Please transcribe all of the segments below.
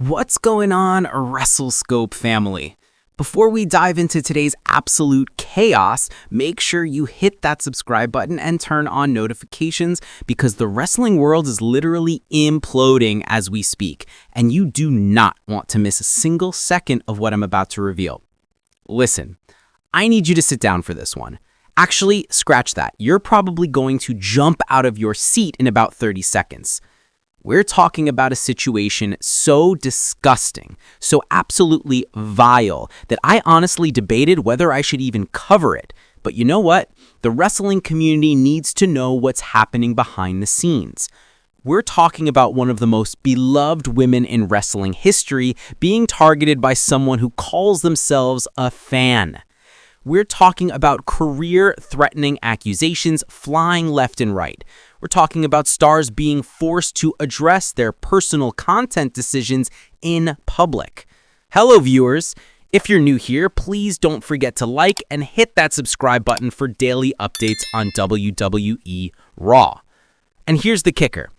What's going on, WrestleScope family? Before we dive into today's absolute chaos, make sure you hit that subscribe button and turn on notifications because the wrestling world is literally imploding as we speak, and you do not want to miss a single second of what I'm about to reveal. Listen, I need you to sit down for this one. Actually, scratch that. You're probably going to jump out of your seat in about 30 seconds. We're talking about a situation so disgusting, so absolutely vile, that I honestly debated whether I should even cover it. But you know what? The wrestling community needs to know what's happening behind the scenes. We're talking about one of the most beloved women in wrestling history being targeted by someone who calls themselves a fan. We're talking about career-threatening accusations flying left and right. We're talking about stars being forced to address their personal content decisions in public. Hello, viewers. If you're new here, please don't forget to like and hit that subscribe button for daily updates on WWE Raw. And here's the kicker.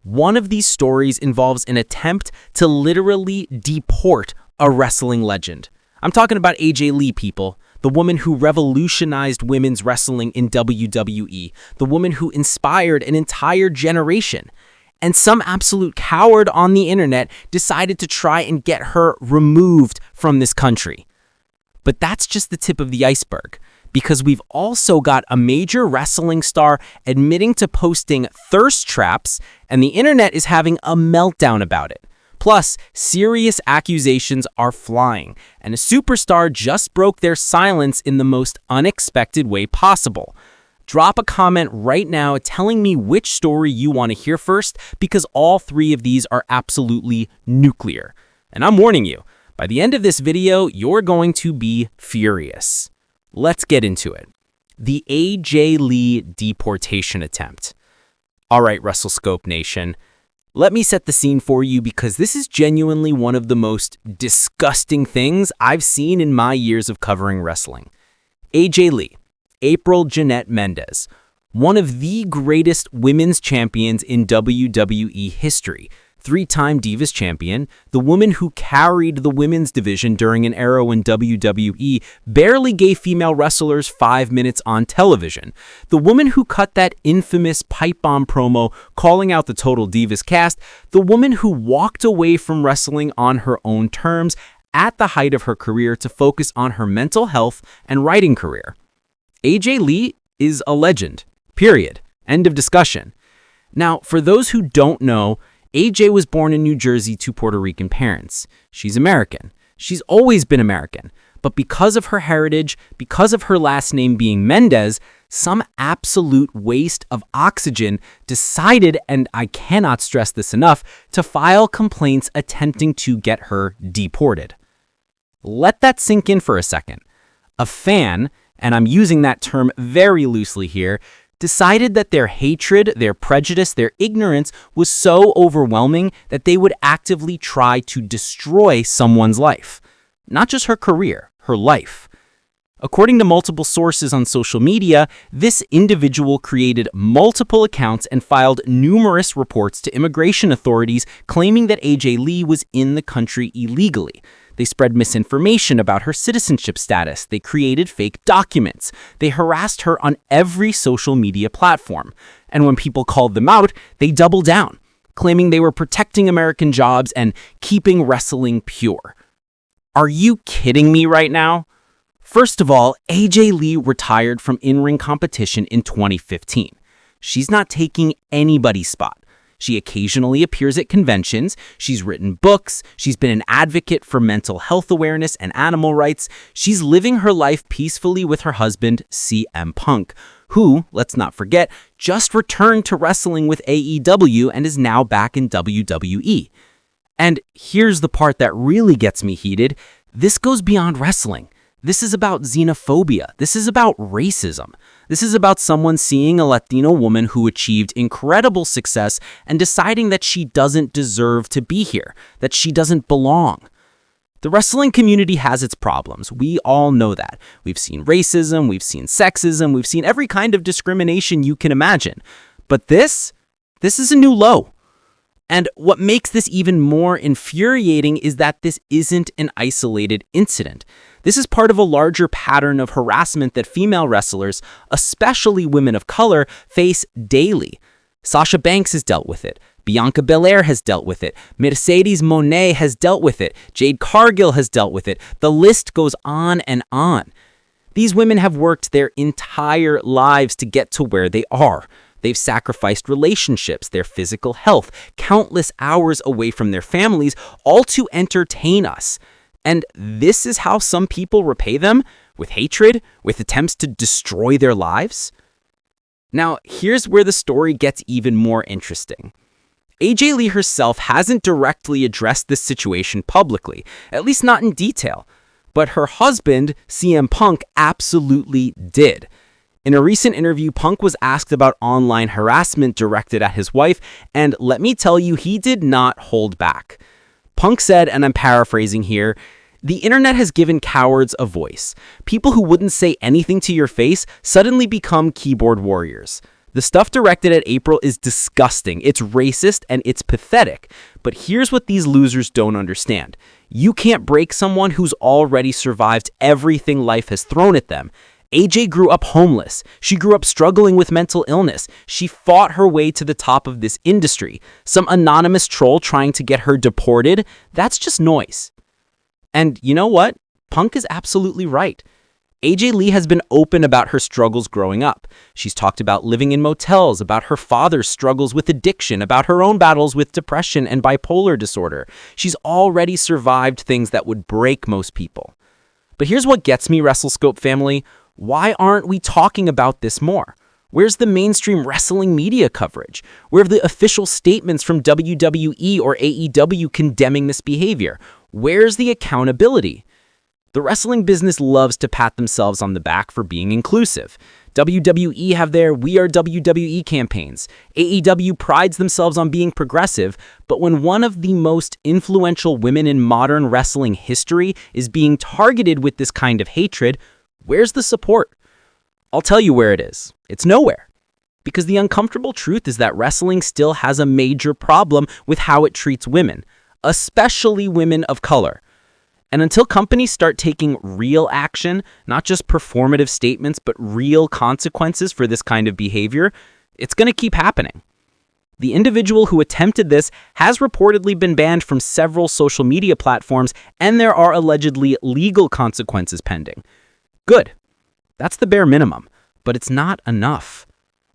One of these stories involves an attempt to literally deport a wrestling legend. I'm talking about AJ Lee, people. The woman who revolutionized women's wrestling in WWE, the woman who inspired an entire generation. And some absolute coward on the internet decided to try and get her removed from this country. But that's just the tip of the iceberg, because we've also got a major wrestling star admitting to posting thirst traps, and the internet is having a meltdown about it. Plus, serious accusations are flying, and a superstar just broke their silence in the most unexpected way possible. Drop a comment right now telling me which story you want to hear first, because all three of these are absolutely nuclear. And I'm warning you, by the end of this video, you're going to be furious. Let's get into it. The AJ Lee deportation attempt. All right, WrestleScope Nation. Let me set the scene for you because this is genuinely one of the most disgusting things I've seen in my years of covering wrestling. AJ Lee, April Jeanette Mendez, one of the greatest women's champions in WWE history, three-time Divas champion, the woman who carried the women's division during an era when WWE barely gave female wrestlers 5 minutes on television, the woman who cut that infamous pipe bomb promo calling out the Total Divas cast, the woman who walked away from wrestling on her own terms at the height of her career to focus on her mental health and writing career. AJ Lee is a legend, period. End of discussion. Now, for those who don't know, AJ was born in New Jersey to Puerto Rican parents. She's American. She's always been American. But because of her heritage, because of her last name being Mendez, some absolute waste of oxygen decided, and I cannot stress this enough, to file complaints attempting to get her deported. Let that sink in for a second. A fan, and I'm using that term very loosely here, decided that their hatred, their prejudice, their ignorance was so overwhelming that they would actively try to destroy someone's life. Not just her career, her life. According to multiple sources on social media, this individual created multiple accounts and filed numerous reports to immigration authorities claiming that AJ Lee was in the country illegally. They spread misinformation about her citizenship status. They created fake documents. They harassed her on every social media platform. And when people called them out, they doubled down, claiming they were protecting American jobs and keeping wrestling pure. Are you kidding me right now? First of all, AJ Lee retired from in-ring competition in 2015. She's not taking anybody's spot. She occasionally appears at conventions, she's written books, she's been an advocate for mental health awareness and animal rights, she's living her life peacefully with her husband, CM Punk, who, let's not forget, just returned to wrestling with AEW and is now back in WWE. And here's the part that really gets me heated. This goes beyond wrestling. This is about xenophobia. This is about racism. This is about someone seeing a Latino woman who achieved incredible success and deciding that she doesn't deserve to be here, that she doesn't belong. The wrestling community has its problems. We all know that. We've seen racism, we've seen sexism, we've seen every kind of discrimination you can imagine. But this is a new low. And what makes this even more infuriating is that this isn't an isolated incident. This is part of a larger pattern of harassment that female wrestlers, especially women of color, face daily. Sasha Banks has dealt with it. Bianca Belair has dealt with it. Mercedes Moné has dealt with it. Jade Cargill has dealt with it. The list goes on and on. These women have worked their entire lives to get to where they are. They've sacrificed relationships, their physical health, countless hours away from their families, all to entertain us. And this is how some people repay them? With hatred? With attempts to destroy their lives? Now, here's where the story gets even more interesting. AJ Lee herself hasn't directly addressed this situation publicly, at least not in detail. But her husband, CM Punk, absolutely did. In a recent interview, Punk was asked about online harassment directed at his wife, and let me tell you, he did not hold back. Punk said, and I'm paraphrasing here, "The internet has given cowards a voice. People who wouldn't say anything to your face suddenly become keyboard warriors. The stuff directed at April is disgusting, it's racist, and it's pathetic. But here's what these losers don't understand. You can't break someone who's already survived everything life has thrown at them. AJ grew up homeless. She grew up struggling with mental illness. She fought her way to the top of this industry. Some anonymous troll trying to get her deported, that's just noise." And you know what? Punk is absolutely right. AJ Lee has been open about her struggles growing up. She's talked about living in motels, about her father's struggles with addiction, about her own battles with depression and bipolar disorder. She's already survived things that would break most people. But here's what gets me, WrestleScope family. Why aren't we talking about this more? Where's the mainstream wrestling media coverage? Where are the official statements from WWE or AEW condemning this behavior? Where's the accountability? The wrestling business loves to pat themselves on the back for being inclusive. WWE have their We Are WWE campaigns. AEW prides themselves on being progressive, but when one of the most influential women in modern wrestling history is being targeted with this kind of hatred, where's the support? I'll tell you where it is. It's nowhere. Because the uncomfortable truth is that wrestling still has a major problem with how it treats women, especially women of color. And until companies start taking real action, not just performative statements, but real consequences for this kind of behavior, it's going to keep happening. The individual who attempted this has reportedly been banned from several social media platforms, and there are allegedly legal consequences pending. Good. That's the bare minimum, but it's not enough.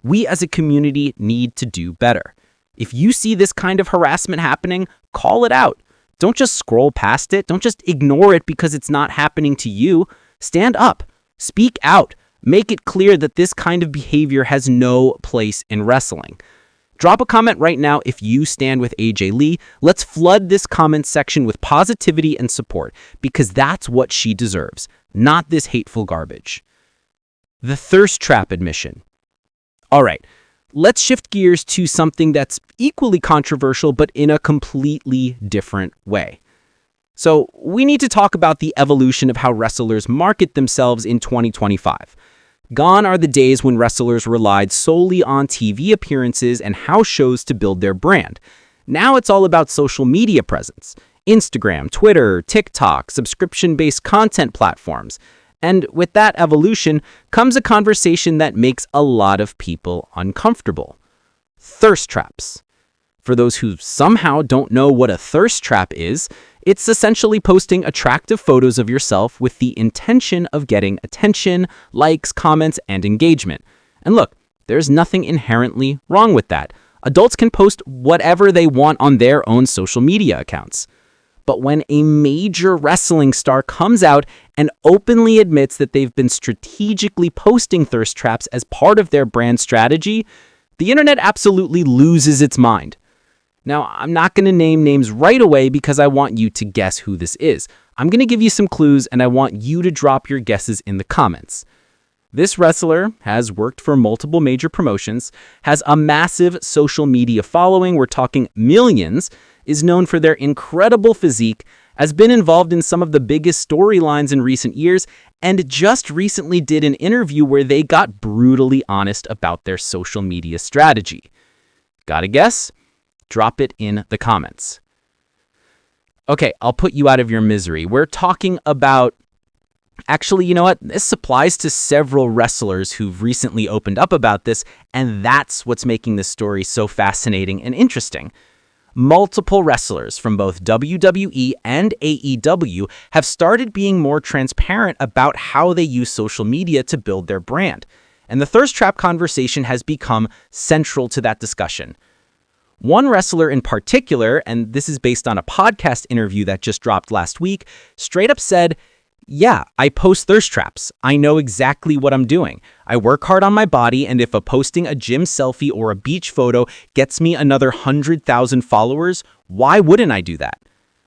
We as a community need to do better. If you see this kind of harassment happening, call it out. Don't just scroll past it. Don't just ignore it because it's not happening to you. Stand up. Speak out. Make it clear that this kind of behavior has no place in wrestling. Drop a comment right now if you stand with AJ Lee. Let's flood this comment section with positivity and support because that's what she deserves, not this hateful garbage. The thirst trap admission. All right, let's shift gears to something that's equally controversial, but in a completely different way. So we need to talk about the evolution of how wrestlers market themselves in 2025. Gone are the days when wrestlers relied solely on TV appearances and house shows to build their brand. Now it's all about social media presence. Instagram, Twitter, TikTok, subscription-based content platforms. And with that evolution comes a conversation that makes a lot of people uncomfortable. Thirst traps. For those who somehow don't know what a thirst trap is, it's essentially posting attractive photos of yourself with the intention of getting attention, likes, comments, and engagement. And look, there's nothing inherently wrong with that. Adults can post whatever they want on their own social media accounts. But when a major wrestling star comes out and openly admits that they've been strategically posting thirst traps as part of their brand strategy, the internet absolutely loses its mind. Now, I'm not going to name names right away because I want you to guess who this is. I'm going to give you some clues and I want you to drop your guesses in the comments. This wrestler has worked for multiple major promotions, has a massive social media following, we're talking millions, is known for their incredible physique, has been involved in some of the biggest storylines in recent years, and just recently did an interview where they got brutally honest about their social media strategy. Got a guess? Drop it in the comments. Okay, I'll put you out of your misery. We're talking about... Actually, you know what? This applies to several wrestlers who've recently opened up about this, and that's what's making this story so fascinating and interesting. Multiple wrestlers from both WWE and AEW have started being more transparent about how they use social media to build their brand. And the thirst trap conversation has become central to that discussion. One wrestler in particular, and this is based on a podcast interview that just dropped last week, straight up said, "Yeah, I post thirst traps. I know exactly what I'm doing. I work hard on my body, and if posting a gym selfie or a beach photo gets me another 100,000 followers, why wouldn't I do that?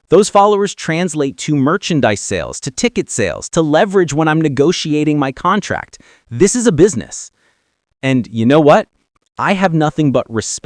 Those followers translate to merchandise sales, to ticket sales, to leverage when I'm negotiating my contract. This is a business." And you know what? I have nothing but respect